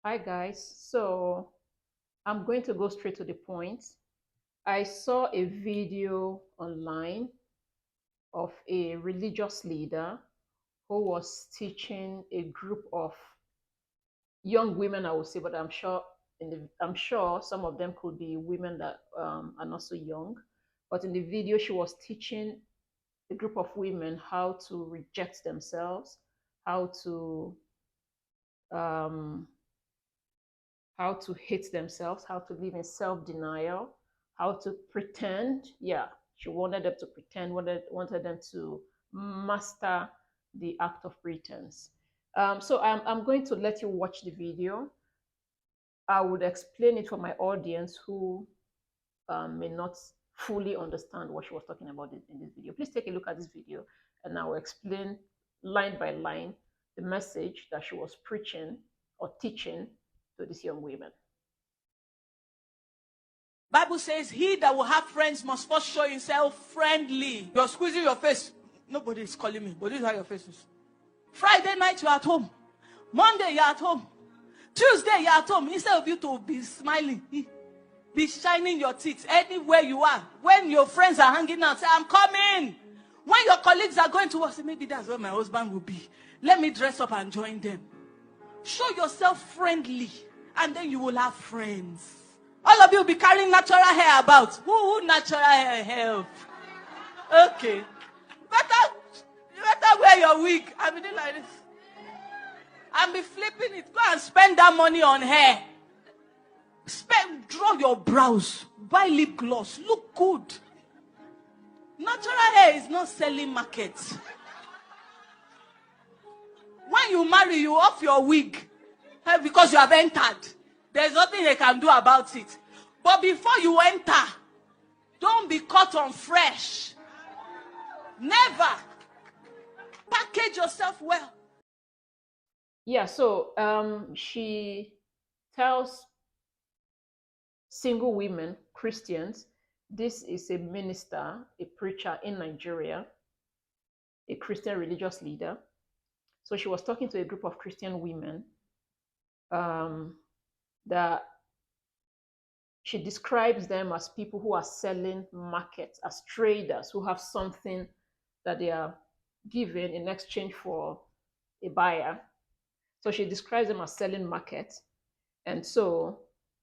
Hi guys, so I'm going to go straight to the point. I saw a video online of a religious leader who was teaching a group of young women, I would say, but I'm sure some of them could be women that are not so young. But in the video, she was teaching a group of women how to reject themselves, how to um, how to hate themselves, how to live in self denial, how to pretend. Yeah, she wanted them to pretend, wanted them to master the act of pretense. So I'm going to let you watch the video. I would explain it for my audience who may not fully understand what she was talking about in this video. Please take a look at this video and I will explain line by line the message that she was preaching or teaching to these young women. Bible says he that will have friends must first show himself friendly. You're squeezing your face. Nobody is calling me, but this is how your face is. Friday night you're at home. Monday you're at home. Tuesday you're at home. Instead of you to be smiling, be shining your teeth anywhere you are. When your friends are hanging out, say, I'm coming. When your colleagues are going to work, say, maybe that's where my husband will be. Let me dress up and join them. Show yourself friendly, and then you will have friends. All of you will be carrying natural hair about. Who natural hair help? Okay. Better wear your wig. I mean, like this. And be flipping it. Go and spend that money on hair. Draw your brows. Buy lip gloss. Look good. Natural hair is not selling market. When you marry, you off your wig. Because you have entered. There's nothing they can do about it. But before you enter, don't be caught on fresh. Never. Package yourself well. Yeah, so she tells single women, Christians, this is a minister, a preacher in Nigeria, a Christian religious leader. So she was talking to a group of Christian women that she describes them as people who are selling markets, as traders who have something that they are given in exchange for a buyer. So she describes them as selling markets, and so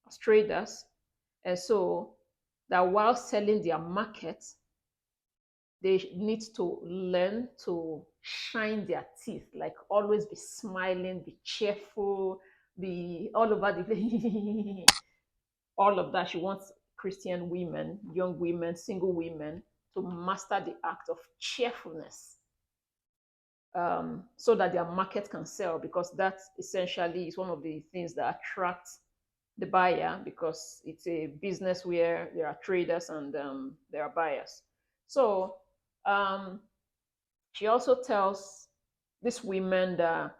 as traders, and so that while selling their markets, they need to learn to shine their teeth, like always be smiling, be cheerful, be all over the place. All of that. She wants Christian women, young women, single women to master the act of cheerfulness, so that their market can sell, because that essentially is one of the things that attracts the buyer, because it's a business where there are traders and there are buyers. So um, she also tells these women that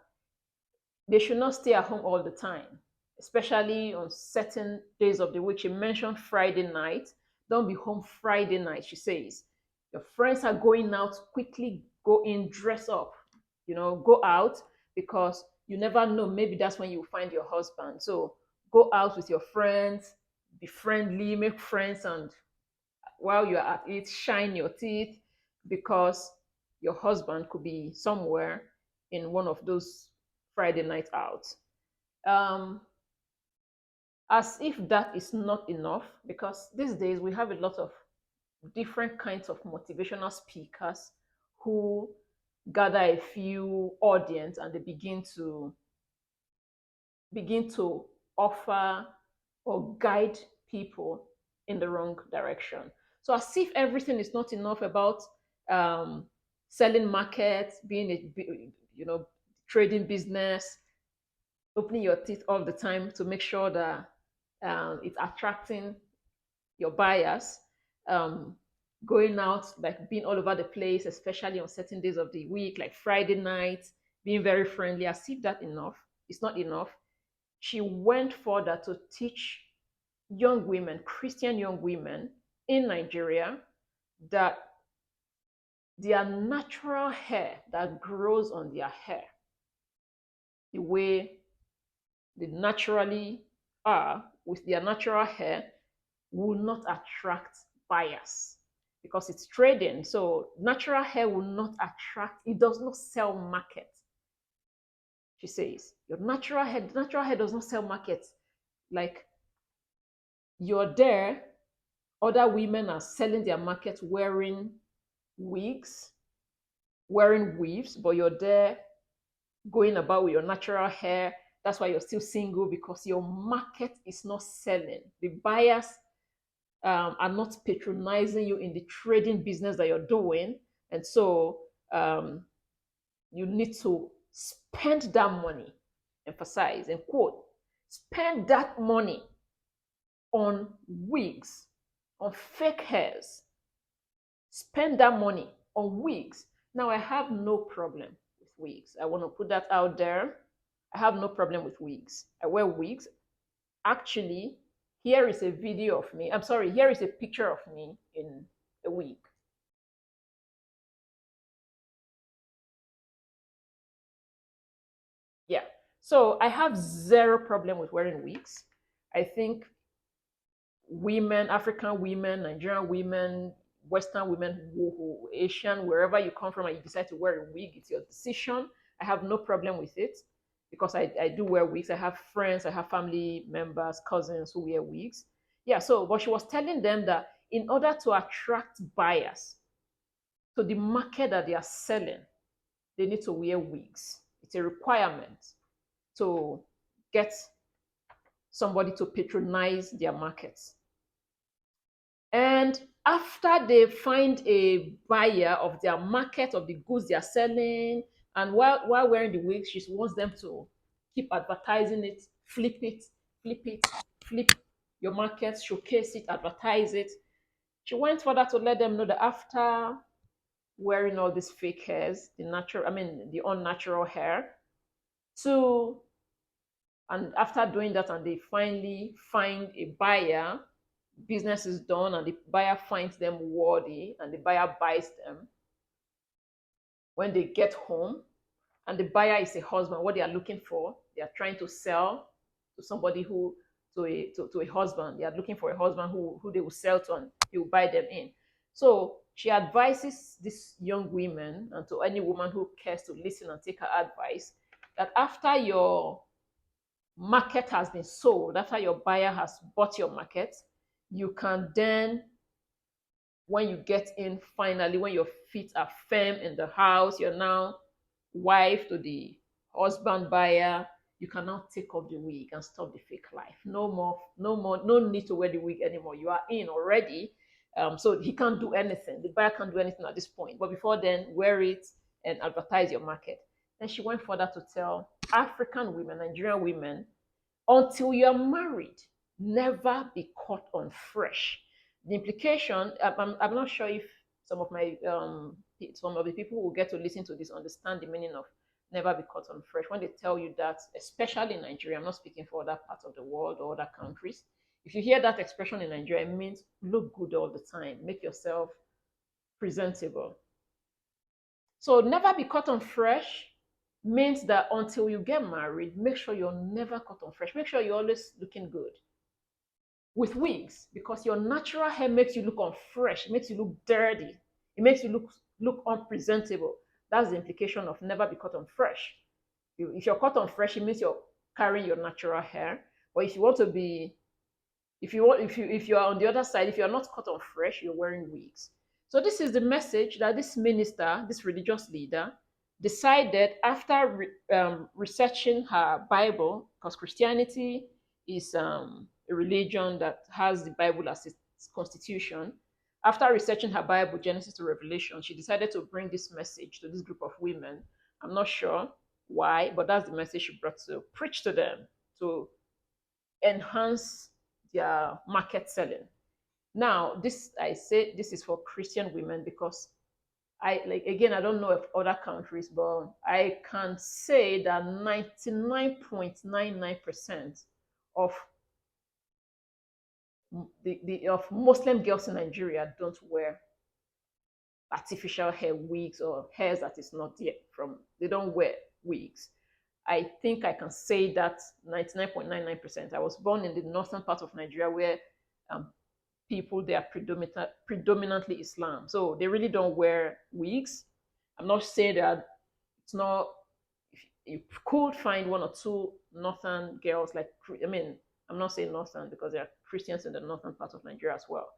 they should not stay at home all the time, especially on certain days of the week. She mentioned Friday night. Don't be home Friday night, she says. Your friends are going out, quickly go in, dress up, go out, because you never know. Maybe that's when you find your husband. So go out with your friends, be friendly, make friends, and while you're at it, shine your teeth, because your husband could be somewhere in one of those Friday night out. Um, as if that is not enough, because these days we have a lot of different kinds of motivational speakers who gather a few audience and they begin to offer or guide people in the wrong direction. So as if everything is not enough about um, selling markets, being trading business, opening your teeth all the time to make sure that it's attracting your buyers, um, going out, like being all over the place, especially on certain days of the week, like Friday night, being very friendly, as if that enough. It's not enough. She went further to teach young women, Christian young women in Nigeria, that their natural hair that grows on their hair, the way they naturally are with their natural hair will not attract buyers because it's trading. So natural hair will not attract, it does not sell market. She says, your natural hair does not sell market. Like you're there, other women are selling their market wearing wigs, wearing weaves, but you're there going about with your natural hair. That's why you're still single because your market is not selling. The buyers are not patronizing you in the trading business that you're doing. And so you need to spend that money, emphasize and quote, spend that money on wigs, on fake hairs. Spend that money on wigs. Now, I have no problem with wigs. I want to put that out there. I have no problem with wigs. I wear wigs. Actually, here is a video of me. I'm sorry, here is a picture of me in a wig. Yeah. So I have zero problem with wearing wigs. I think women, African women, Nigerian women, Western women, Asian, wherever you come from and you decide to wear a wig, it's your decision. I have no problem with it because I do wear wigs. I have friends, I have family members, cousins who wear wigs. Yeah, so but she was telling them that in order to attract buyers to the market that they are selling, they need to wear wigs. It's a requirement to get somebody to patronize their markets. And after they find a buyer of their market, of the goods they are selling, and while wearing the wig, she wants them to keep advertising it, flip it, flip your market, showcase it, advertise it. She went further to let them know that after wearing all these fake hairs, the unnatural hair, to and after doing that, and they finally find a buyer, business is done, and the buyer finds them worthy, and the buyer buys them. When they get home, and the buyer is a husband, what they are looking for, they are trying to sell to somebody who to a husband. They are looking for a husband who they will sell to, and he will buy them in. So she advises these young women, and to any woman who cares to listen and take her advice, that after your market has been sold, after your buyer has bought your market, you can then, when you get in finally, when your feet are firm in the house, you're now wife to the husband buyer, you can now take off the wig and stop the fake life. No need to wear the wig anymore. You are in already. So he can't do anything. The buyer can't do anything at this point. But before then, wear it and advertise your market. Then she went further to tell African women, Nigerian women, until you're married, never be caught on fresh. The implication, I'm not sure if some of my some of the people who will get to listen to this understand the meaning of never be caught on fresh. When they tell you that, especially in Nigeria, I'm not speaking for other parts of the world or other countries. If you hear that expression in Nigeria, it means look good all the time, make yourself presentable. So never be caught on fresh means that until you get married, make sure you're never caught on fresh. Make sure you're always looking good with wigs, because your natural hair makes you look unfresh, it makes you look dirty, it makes you look unpresentable. That's the implication of never be caught on fresh. If you're caught on fresh, it means you're carrying your natural hair. But if you want to be, if you are on the other side, if you're not caught on fresh, you're wearing wigs. So this is the message that this minister, this religious leader, decided after researching her Bible, because Christianity is a religion that has the Bible as its constitution. After researching her Bible, Genesis to Revelation, she decided to bring this message to this group of women. I'm not sure why, but that's the message she brought to preach to them, to enhance their market selling. Now, this I say this is for Christian women because I like, again, I don't know of other countries, but I can say that 99.99% of of Muslim girls in Nigeria don't wear artificial hair wigs or hairs that is not yet from, they don't wear wigs. I think I can say that 99.99%. I was born in the northern part of Nigeria where um, people they are predominantly Islam, so they really don't wear wigs. I'm not saying that it's not. You could find one or two northern girls like I mean, I'm not saying northern because there are Christians in the northern part of Nigeria as well,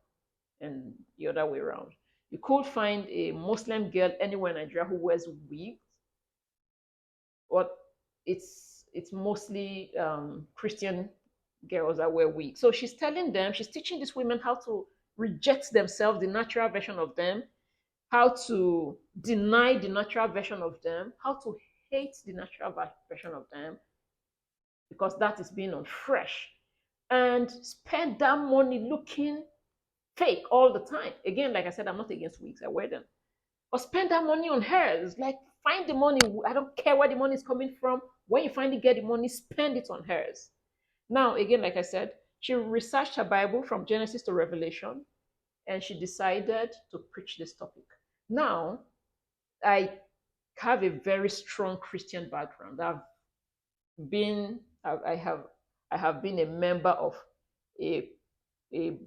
and the other way around. You could find a Muslim girl anywhere in Nigeria who wears wigs, but it's mostly Christian girls that wear wigs. So she's telling them, she's teaching these women how to reject themselves, the natural version of them, how to deny the natural version of them, how to hate the natural version of them, because that is being unfresh, and spend that money looking fake all the time. Again, like I said, I'm not against wigs, I wear them. But spend that money on hers. Like, find the money. I don't care where the money is coming from. When you finally get the money, spend it on hers. Now, again, like I said, she researched her Bible from Genesis to Revelation, and she decided to preach this topic. Now, I have a very strong Christian background. Been, I have been a member of a, a,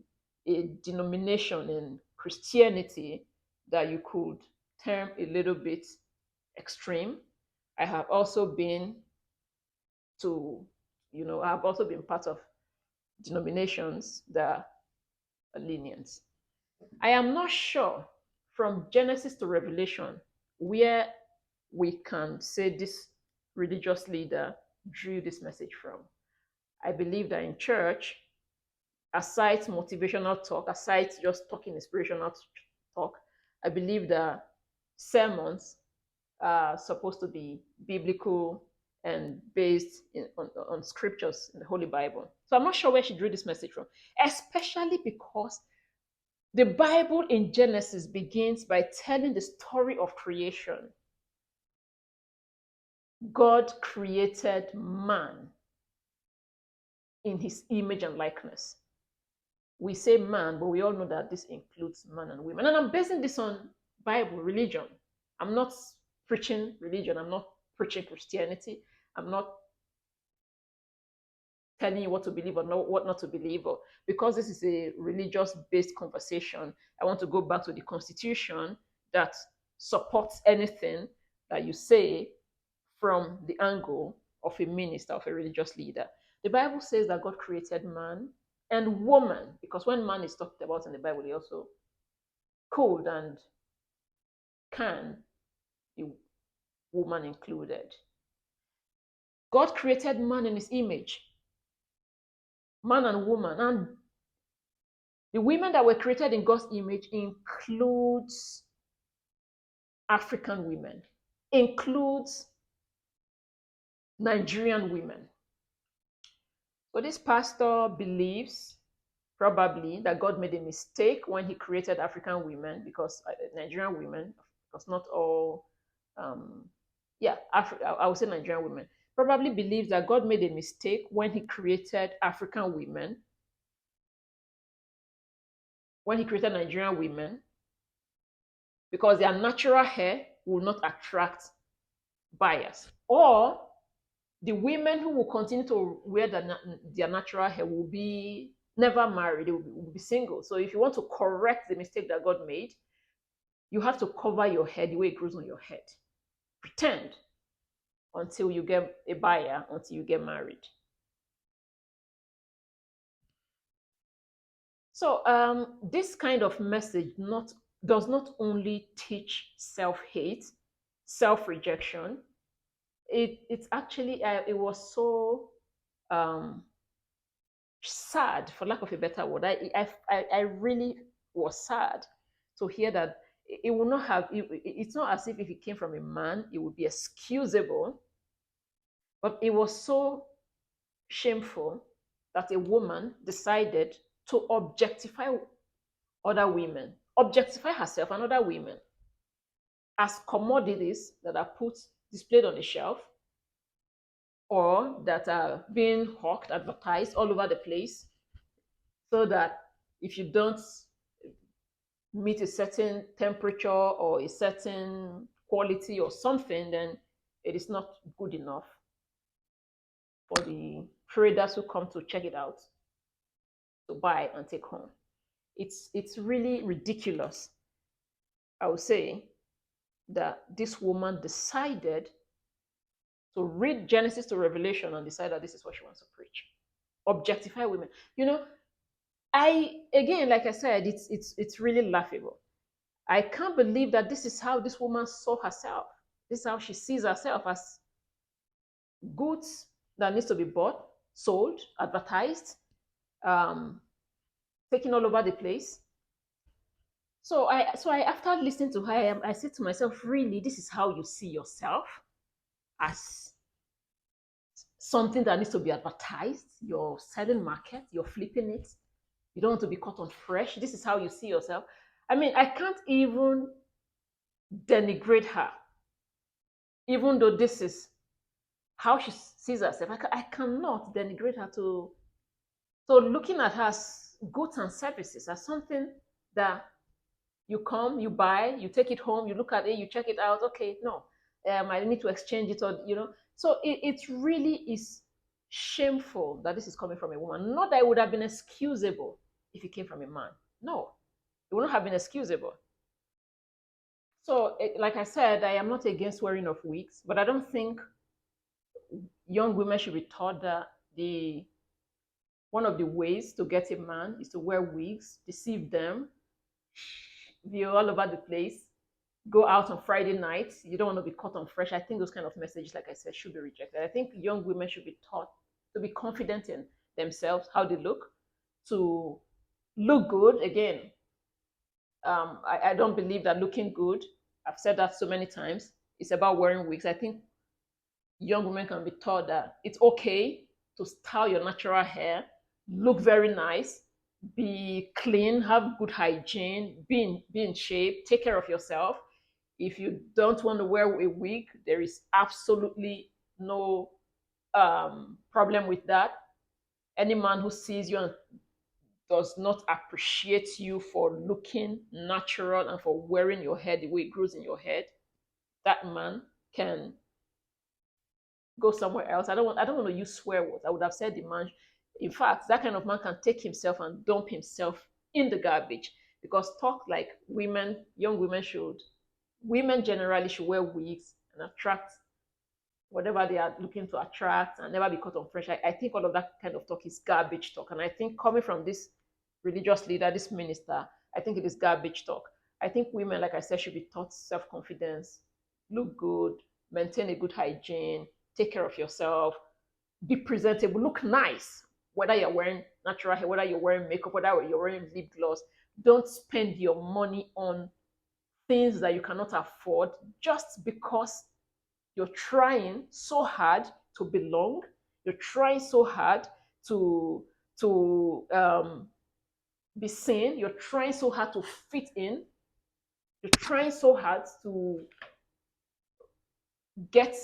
a denomination in Christianity that you could term a little bit extreme. I have also been to, I have also been part of denominations that are lenient. I am not sure from Genesis to Revelation where we can say this religious leader drew this message from. I believe that in church, aside motivational talk, aside just talking inspirational talk, I believe that sermons are supposed to be biblical and based on scriptures in the Holy Bible. So I'm not sure where she drew this message from, especially because the Bible in Genesis begins by telling the story of creation. God created man in his image and likeness. We say man, but we all know that this includes man and women. And I'm basing this on Bible, religion. I'm not preaching religion. I'm not preaching Christianity. I'm not telling you what to believe or what not to believe. Or because this is a religious-based conversation, I want to go back to the Constitution that supports anything that you say from the angle of a minister, of a religious leader. The Bible says that God created man and woman, because when man is talked about in the Bible, he also could and can be woman included. God created man in his image, man and woman, and the women that were created in God's image includes African women, includes Nigerian women. So this pastor believes probably that God made a mistake when he created African women, because Nigerian women, because not all, I would say Nigerian women, probably believes that God made a mistake when he created African women, when he created Nigerian women, because their natural hair will not attract buyers. Or the women who will continue to wear their natural hair will be never married, they will be single. So if you want to correct the mistake that God made, you have to cover your hair the way it grows on your head. Pretend until you get a buyer, until you get married. So this kind of message does not only teach self-hate, self-rejection. It's actually it was so sad, for lack of a better word. I really was sad to hear that it will not have. It's not as if it came from a man, it would be excusable. But it was so shameful that a woman decided to objectify other women, objectify herself and other women as commodities that are displayed on the shelf, or that are being hawked, advertised all over the place, so that if you don't meet a certain temperature or a certain quality or something, then it is not good enough. for the traders who come to check it out, to buy and take home. It's really ridiculous, I would say, that this woman decided to read Genesis to Revelation and decide that this is what she wants to preach. Objectify women. You know, I again, like I said, it's really laughable. I can't believe that this is how this woman saw herself. This is how she sees herself, as goods that needs to be bought, sold, advertised, um, taken all over the place. So I after listening to her, I said to myself, really, this is how you see yourself, as something that needs to be advertised. You're selling market, you're flipping it. You don't want to be caught on fresh. This is how you see yourself. I mean, I can't even denigrate her, even though this is how she sees herself. I cannot denigrate her to. So looking at her as goods and services, as something that you come, you buy, you take it home, you look at it, you check it out. Okay, no, I need to exchange it, or So it really is shameful that this is coming from a woman. Not that it would have been excusable if it came from a man. No, it would not have been excusable. So, like I said, I am not against wearing of wigs, but I don't think young women should be taught that the one of the ways to get a man is to wear wigs, deceive them, be all over the place, go out on Friday nights. You don't want to be caught on fresh. I think those kind of messages, like I said, should be rejected. I think young women should be taught to be confident in themselves, how they look, to look good. Again, I don't believe that looking good, I've said that so many times, it's about wearing wigs. I think young women can be taught that it's okay to style your natural hair, look very nice, be clean, have good hygiene, be in shape, take care of yourself. If you don't want to wear a wig, there is absolutely no problem with that. Any man who sees you and does not appreciate you for looking natural and for wearing your hair the way it grows in your head, that man can go somewhere else. I don't want to use swear words. I would have said the man. In fact, that kind of man can take himself and dump himself in the garbage, because talk like women, young women should, women generally should wear wigs and attract whatever they are looking to attract and never be caught on fresh. I think all of that kind of talk is garbage talk. And I think coming from this religious leader, this minister, I think it is garbage talk. I think women, like I said, should be taught self-confidence, look good, maintain a good hygiene, take care of yourself, be presentable, look nice, whether you're wearing natural hair, whether you're wearing makeup, whether you're wearing lip gloss. Don't spend your money on things that you cannot afford just because you're trying so hard to belong. You're trying so hard to be seen. You're trying so hard to fit in. You're trying so hard to get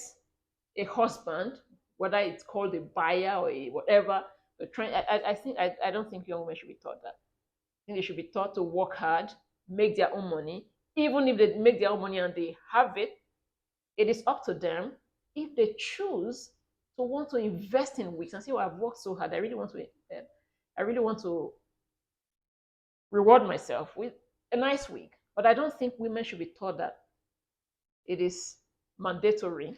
a husband, whether it's called a buyer or a whatever. You're trying. I don't think young women should be taught that. I think they should be taught to work hard, make their own money. Even if they make their own money and they have it, it is up to them. If they choose to want to invest in wigs and say, "Well, I've worked so hard. I really want to reward myself with a nice wig." But I don't think women should be taught that it is mandatory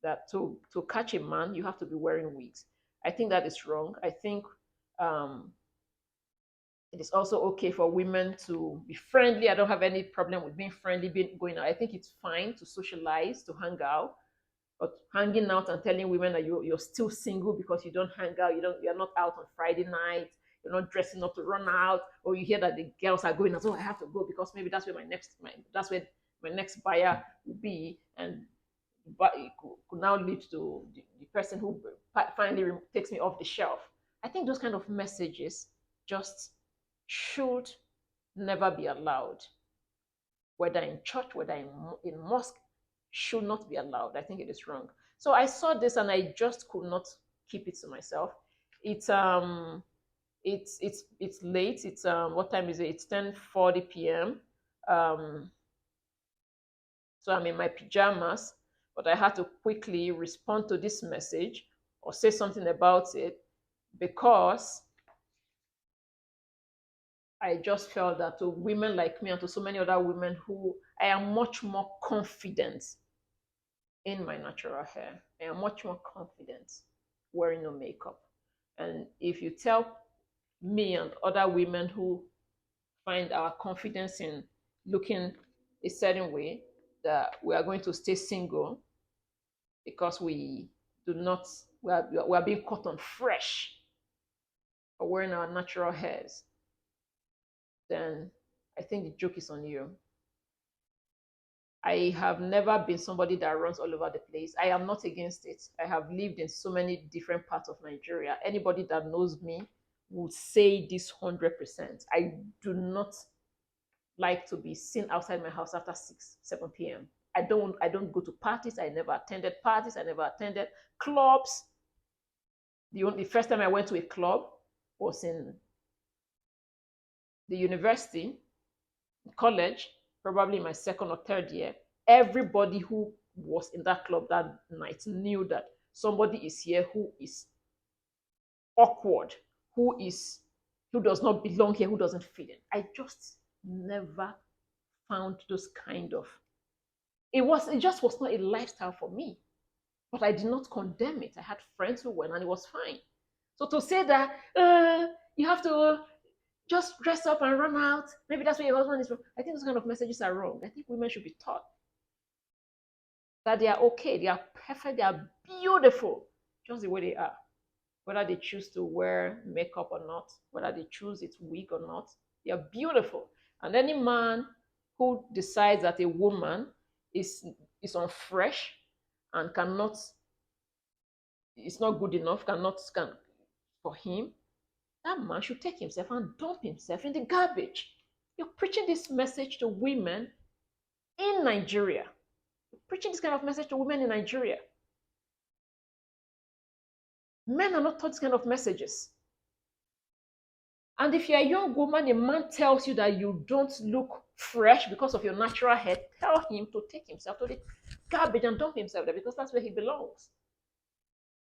that to catch a man you have to be wearing wigs. I think that is wrong. I think um, it is also okay for women to be friendly. I don't have any problem with being friendly, being going out. I think it's fine to socialize, to hang out. But hanging out and telling women that you're still single because you don't hang out, you're not out on Friday night, you're not dressing up to run out, or you hear that the girls are going out, so I have to go because maybe that's where that's where my next buyer will be, and but it could now lead to the person who finally takes me off the shelf. I think those kind of messages just should never be allowed, whether in church, whether in mosque, should not be allowed. I think it is wrong. So I saw this and I just could not keep it to myself. It's it's late. It's what time is it? It's 10:40 p.m. Um, so I'm in my pajamas, but I had to quickly respond to this message or say something about it, because I just felt that to women like me and to so many other women who I am much more confident in my natural hair. I am much more confident wearing no makeup. And if you tell me and other women who find our confidence in looking a certain way that we are going to stay single because we do not, we are being caught on fresh or wearing our natural hairs, then I think the joke is on you. I have never been somebody that runs all over the place. I am not against it. I have lived in so many different parts of Nigeria. Anybody that knows me would say this 100%. I do not like to be seen outside my house after 6, 7 p.m. I don't go to parties. I never attended parties. I never attended clubs. The first time I went to a club was in the university, college, probably my second or third year. Everybody who was in that club that night knew that somebody is here who is awkward, who does not belong here, who doesn't fit in. I just never found those kind of, it just was not a lifestyle for me. But I did not condemn it. I had friends who went and it was fine. So to say that you have to just dress up and run out, maybe that's where your husband is from, I think those kind of messages are wrong. I think women should be taught that they are okay, they are perfect, they are beautiful, just the way they are. Whether they choose to wear makeup or not, whether they choose its wig or not, they are beautiful. And any man who decides that a woman is unfresh and cannot, it's not good enough, can for him, that man should take himself and dump himself in the garbage. You're preaching this message to women in Nigeria. You're preaching this kind of message to women in Nigeria. Men are not taught this kind of messages. And if you're a young woman, a man tells you that you don't look fresh because of your natural hair, tell him to take himself to the garbage and dump himself there, because that's where he belongs.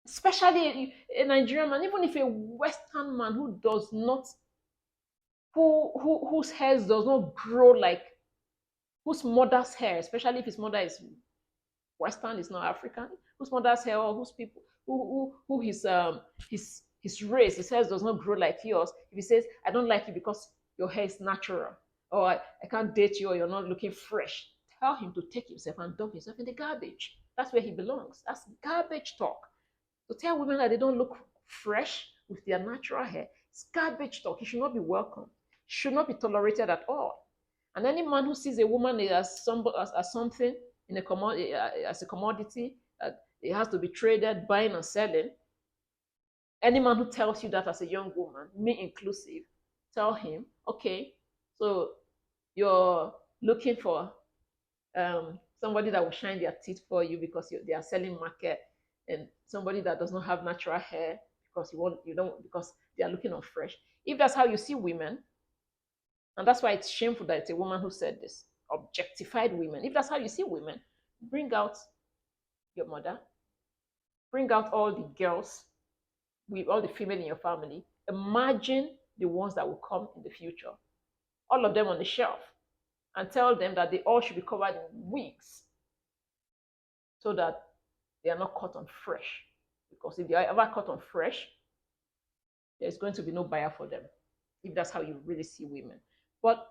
Especially a Nigerian man, even if a Western man who does not, whose hair does not grow like whose mother's hair, especially if his mother is Western, is not African, whose mother's hair or whose people who his race, his hair does not grow like yours. If he says, I don't like you because your hair is natural, or I can't date you, or you're not looking fresh, tell him to take himself and dump himself in the garbage. That's where he belongs. That's garbage talk. To tell women that they don't look fresh with their natural hair, it's garbage talk. He should not be welcome. Should not be tolerated at all. And any man who sees a woman as something in as a commodity that it has to be traded, buying and selling, any man who tells you that as a young woman, me inclusive, tell him, okay, so you're looking for somebody that will shine their teeth for you because they are selling market, and somebody that does not have natural hair because because they are looking unfresh. If that's how you see women, and that's why it's shameful that it's a woman who said this, objectified women. If that's how you see women, bring out your mother, bring out all the girls, with all the female in your family. Imagine the ones that will come in the future. All of them on the shelf, and tell them that they all should be covered in wigs so that they are not caught on fresh. Because if they are ever caught on fresh, there's going to be no buyer for them, if that's how you really see women. But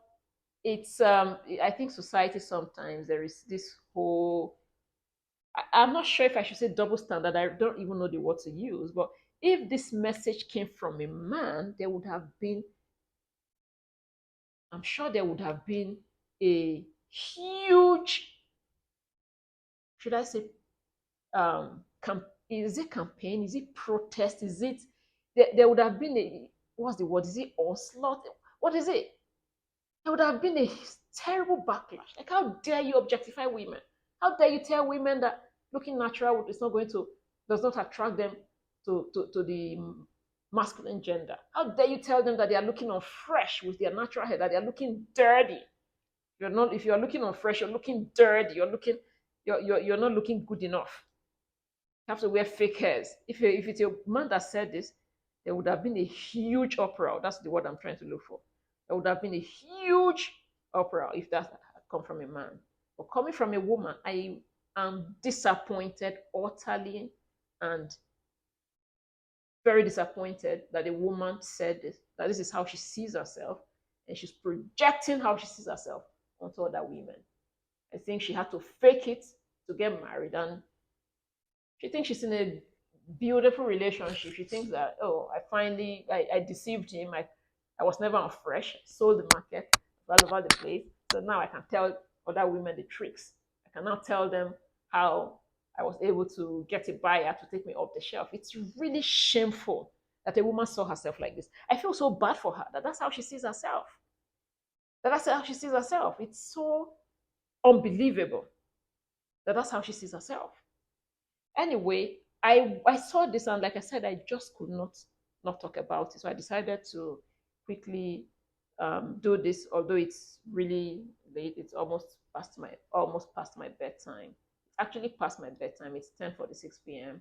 it's I think society sometimes there is this whole, I'm not sure if I should say double standard. I don't even know the word to use. But if this message came from a man, there would have been, I'm sure there would have been a huge, should I say, is it campaign? Is it protest? Is it, there would have been a, what's the word? Is it onslaught? What is it? There would have been a terrible backlash. Like, how dare you objectify women? How dare you tell women that looking natural is not going to, does not attract them to the masculine gender? How dare you tell them that they are looking unfresh with their natural hair, that they are looking dirty? You're not, if you're looking unfresh, you're looking dirty, you're not looking good enough. have to wear fake hairs. If it's a man that said this, there would have been a huge uproar. That's the word I'm trying to look for. There would have been a huge uproar if that had come from a man. But coming from a woman, I am disappointed utterly and very disappointed that a woman said this, that this is how she sees herself, and she's projecting how she sees herself onto other women. I think she had to fake it to get married, and she thinks she's in a beautiful relationship. She thinks that, oh, I deceived him. I was never on fresh, sold the market all over the place. So now I can tell other women the tricks. I can now tell them how I was able to get a buyer to take me off the shelf. It's really shameful that a woman saw herself like this. I feel so bad for her that that's how she sees herself. That's how she sees herself. It's so unbelievable that that's how she sees herself. Anyway, I saw this, and like I said, I just could not talk about it. So I decided to quickly do this, although it's really late. It's almost past my bedtime. It's actually past my bedtime. It's 10:46 p.m.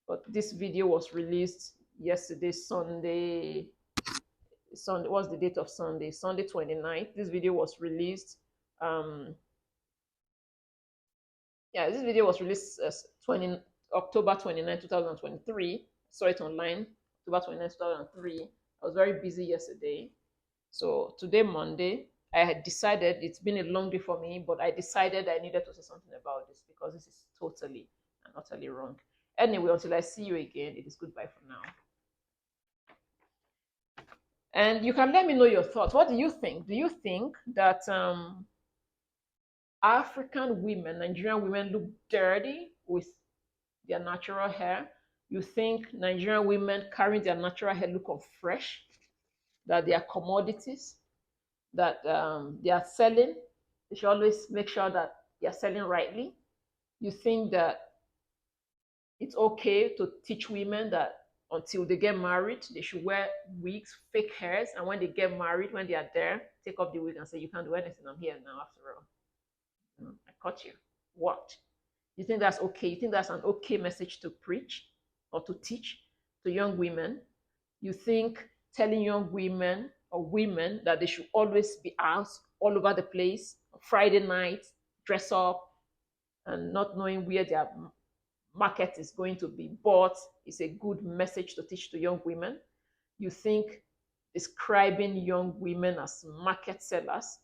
But this video was released yesterday, Sunday. Sunday, what's the date of Sunday? Sunday 29th. This video was released. This video was released as October 29, 2023. Saw it online, October 29, 2003. I was very busy yesterday. So today, Monday, I had decided, it's been a long day for me, but I decided I needed to say something about this because this is totally and utterly wrong. Anyway, until I see you again, it is goodbye for now. And you can let me know your thoughts. What do you think? Do you think that African women, Nigerian women look dirty with their natural hair? You think Nigerian women carrying their natural hair look unfresh? That they are commodities? That they are selling? They should always make sure that they are selling rightly? You think that it's okay to teach women that until they get married, they should wear wigs, fake hairs, and when they get married, when they are there, take off the wig and say, you can't do anything, I'm here now after all. I caught you. What? You think that's okay? You think that's an okay message to preach or to teach to young women? You think telling young women or women that they should always be out all over the place on Friday night, dress up, and not knowing where their market is going to be bought is a good message to teach to young women? You think describing young women as market sellers,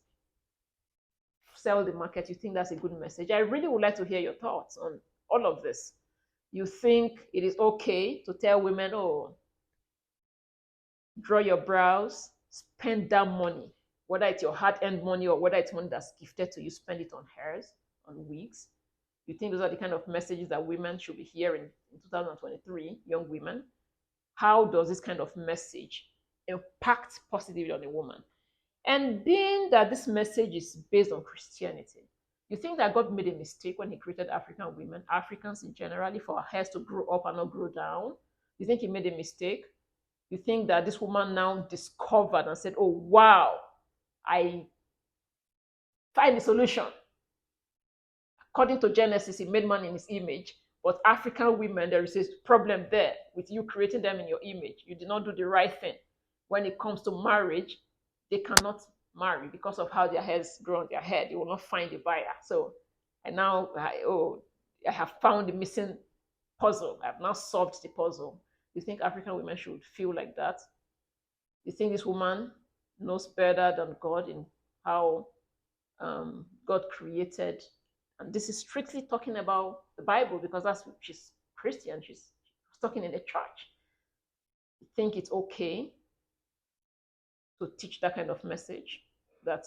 sell the market, you think that's a good message? I really would like to hear your thoughts on all of this. You think it is okay to tell women, oh, draw your brows, spend that money, whether it's your hard-earned money or whether it's money that's gifted to you, spend it on hairs, on wigs? You think those are the kind of messages that women should be hearing in 2023, young women? How does this kind of message impact positively on a woman? And being that this message is based on Christianity, you think that God made a mistake when he created African women, Africans in generally, for our hairs to grow up and not grow down? You think he made a mistake? You think that this woman now discovered and said, oh, wow, I find the solution. According to Genesis, he made man in his image. But African women, there is a problem there with you creating them in your image. You did not do the right thing. When it comes to marriage, they cannot marry because of how their hairs grow on their head. They will not find a buyer. So I have found the missing puzzle. I have now solved the puzzle. You think African women should feel like that? You think this woman knows better than God in how God created? And this is strictly talking about the Bible because she's Christian. She's talking in the church. You think it's okay to teach that kind of message that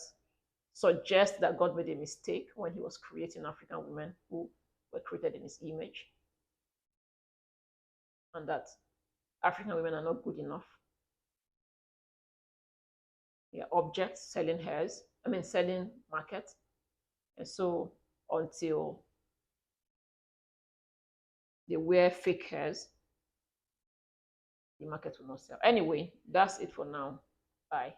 suggests that God made a mistake when he was creating African women who were created in his image, and that African women are not good enough? They are objects, selling market. And so until they wear fake hairs, the market will not sell. Anyway, that's it for now. Bye.